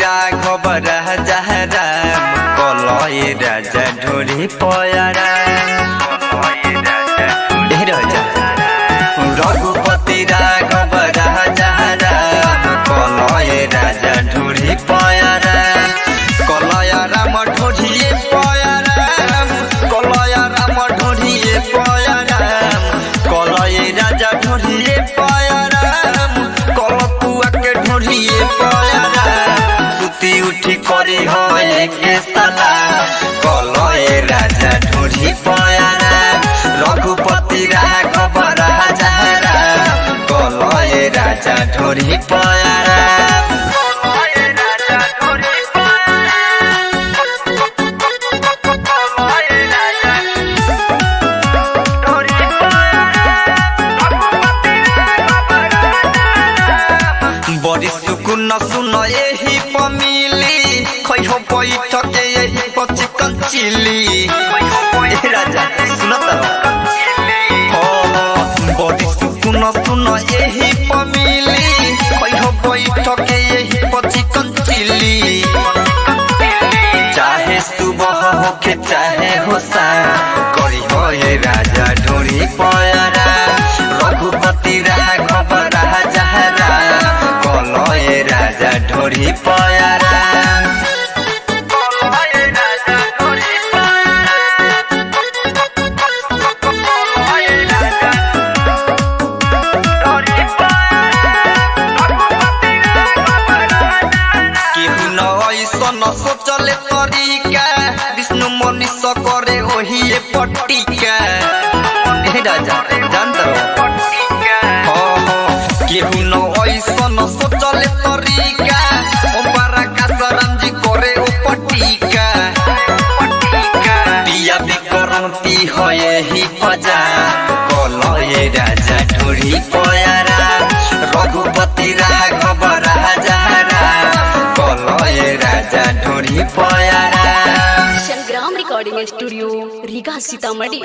राघव राजा राम कलय राजा ढोरी पयारा रघुपति राघव राजा राम कलय राजा ढोरी पयारा कलय राम ढोरिए पयारा कलय राम ढोरिए पयारा कलय राजा ढोरिए पयारा कलपुआ के ढोरिए पयारा उठी करी होए के साला कलय राजा ढोरी पयारा रघुपति राघव राजा राम कलय राजा ढोरी पयारा बड़ी सुकुन सुन यही पमिली खैहो बैठक यही चिकन चिली राजा सुनता बड़ी सुकुन सुन यही पमिली खैहो बैठक यही चिकन चिली चाहे सुबह होके चाहे हो शाम करी हो ये राजा ढोरी पयारा रघुपति राघव राजा राम कलय राजा ढोरी पयारा सोचले तरीका विष्णु मनीष करे वही पट्टिका राजा जानता केहू न ऐसन सोचले तरीका ओपारा कासराम जी करे ओ पट्टिका पिया बिकरती है ही फजा कलय राजा ढोरी पयारा रघुपति राघव राजा राम कलय राजा ढोरी पयारा संग्राम रिकॉर्डिंग स्टूडियो रीगा सीतामढ़ी।